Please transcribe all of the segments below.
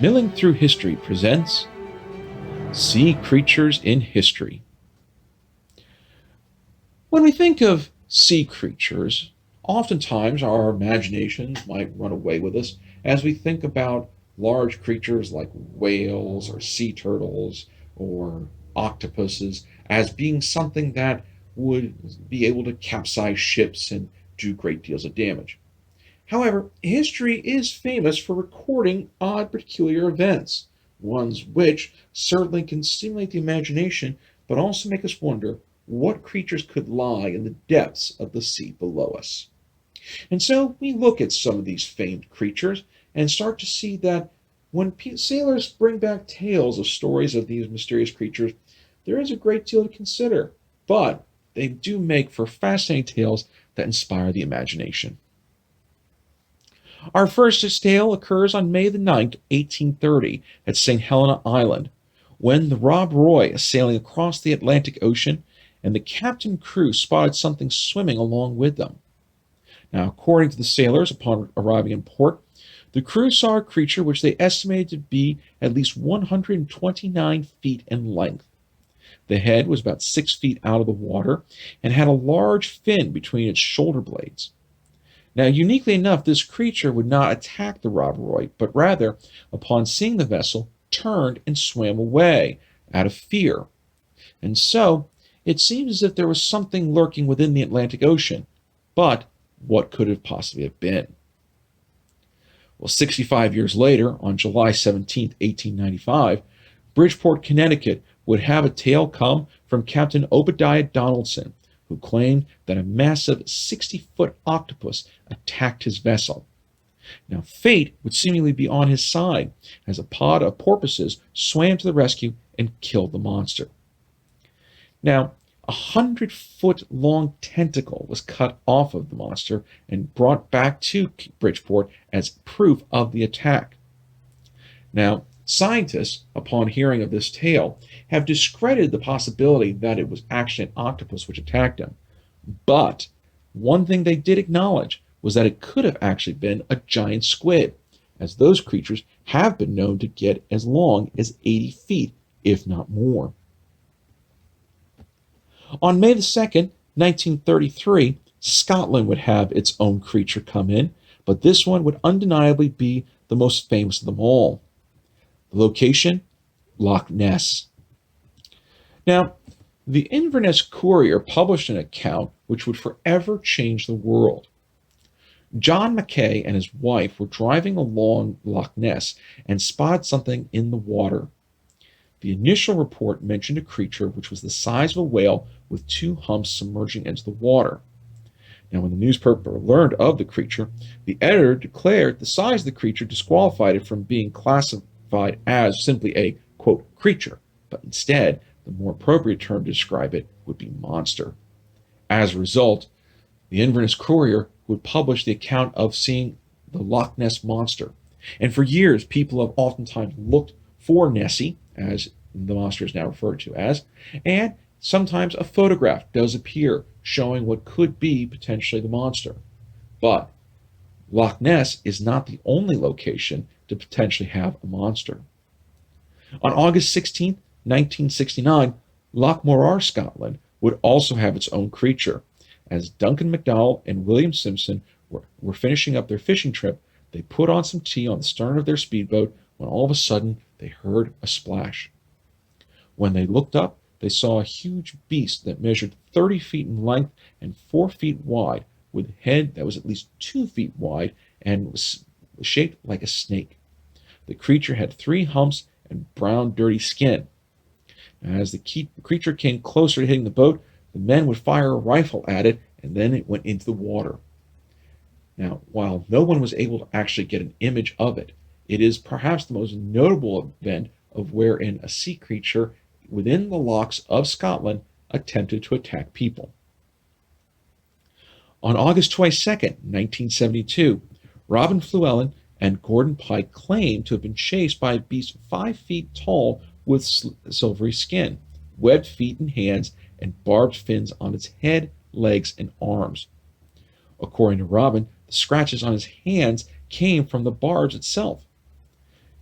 Milling Through History presents Sea Creatures in History. When we think of sea creatures, oftentimes our imaginations might run away with us as we think about large creatures like whales or sea turtles or octopuses as being something that would be able to capsize ships and do great deals of damage. However, history is famous for recording odd, peculiar events, ones which certainly can stimulate the imagination, but also make us wonder what creatures could lie in the depths of the sea below us. And so we look at some of these famed creatures and start to see that when sailors bring back tales of stories of these mysterious creatures, there is a great deal to consider, but they do make for fascinating tales that inspire the imagination. Our first tale occurs on May the 9th, 1830, at St. Helena Island, when the Rob Roy is sailing across the Atlantic Ocean and the captain and crew spotted something swimming along with them. Now, according to the sailors, upon arriving in port, the crew saw a creature which they estimated to be at least 129 feet in length. The head was about 6 feet out of the water and had a large fin between its shoulder blades. Now, uniquely enough, this creature would not attack the Rob Roy, but rather, upon seeing the vessel, turned and swam away out of fear. And so, it seems as if there was something lurking within the Atlantic Ocean. But what could it possibly have been? Well, 65 years later, on July 17, 1895, Bridgeport, Connecticut would have a tale come from Captain Obadiah Donaldson, who claimed that a massive 60-foot octopus attacked his vessel. Now, fate would seemingly be on his side, as a pod of porpoises swam to the rescue and killed the monster. Now, a 100-foot-long tentacle was cut off of the monster and brought back to Bridgeport as proof of the attack. Now, scientists, upon hearing of this tale, have discredited the possibility that it was actually an octopus which attacked him. But one thing they did acknowledge was that it could have actually been a giant squid, as those creatures have been known to get as long as 80 feet, if not more. On May the 2nd, 1933, Scotland would have its own creature come in, but this one would undeniably be the most famous of them all. The location? Loch Ness. Now, the Inverness Courier published an account which would forever change the world. John Mackay and his wife were driving along Loch Ness and spotted something in the water. The initial report mentioned a creature which was the size of a whale with two humps submerging into the water. Now, when the newspaper learned of the creature, the editor declared the size of the creature disqualified it from being classified as simply a, quote, creature, but instead, the more appropriate term to describe it would be monster. As a result, the Inverness Courier would publish the account of seeing the Loch Ness monster. And for years, people have oftentimes looked for Nessie, as the monster is now referred to as, and sometimes a photograph does appear showing what could be potentially the monster. But Loch Ness is not the only location to potentially have a monster. On August 16, 1969, Loch Morar, Scotland, would also have its own creature. As Duncan MacDowell and William Simpson were finishing up their fishing trip, they put on some tea on the stern of their speedboat when all of a sudden they heard a splash. When they looked up, they saw a huge beast that measured 30 feet in length and 4 feet wide, with a head that was at least 2 feet wide and was shaped like a snake. The creature had 3 humps and brown, dirty skin. As the creature came closer to hitting the boat, the men would fire a rifle at it, and then it went into the water. Now, while no one was able to actually get an image of it, it is perhaps the most notable event of wherein a sea creature within the lochs of Scotland attempted to attack people. On August 22nd, 1972, Robin Llewellyn and Gordon Pike claimed to have been chased by a beast 5 feet tall with silvery skin, webbed feet and hands, and barbed fins on its head, legs, and arms. According to Robin, the scratches on his hands came from the barbs itself.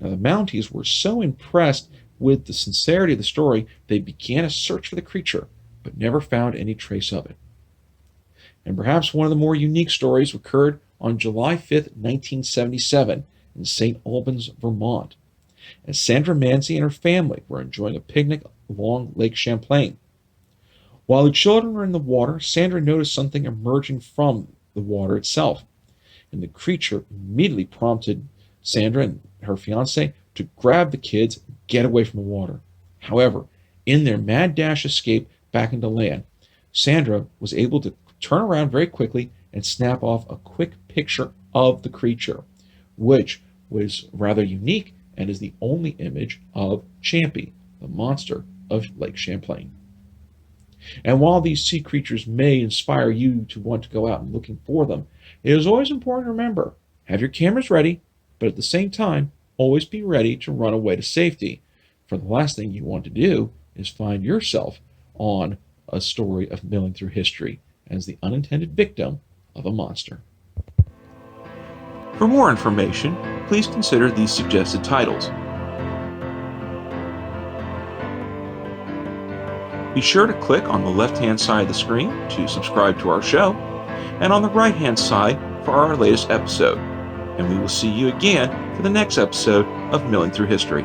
Now, the Mounties were so impressed with the sincerity of the story, they began a search for the creature, but never found any trace of it. And perhaps one of the more unique stories occurred on July 5th, 1977, in St. Albans, Vermont, as Sandra Manzi and her family were enjoying a picnic along Lake Champlain. While the children were in the water, Sandra noticed something emerging from the water itself, and the creature immediately prompted Sandra and her fiance to grab the kids and get away from the water. However, in their mad dash escape back into land, Sandra was able to turn around very quickly and snap off a quick picture of the creature, which was rather unique and is the only image of Champy, the monster of Lake Champlain. And while these sea creatures may inspire you to want to go out and looking for them, it is always important to remember, have your cameras ready, but at the same time, always be ready to run away to safety. For the last thing you want to do is find yourself on a story of milling through history as the unintended victim of a monster. For more information, please consider these suggested titles. Be sure to click on the left-hand side of the screen to subscribe to our show, and on the right-hand side for our latest episode. And we will see you again for the next episode of Milling Through History.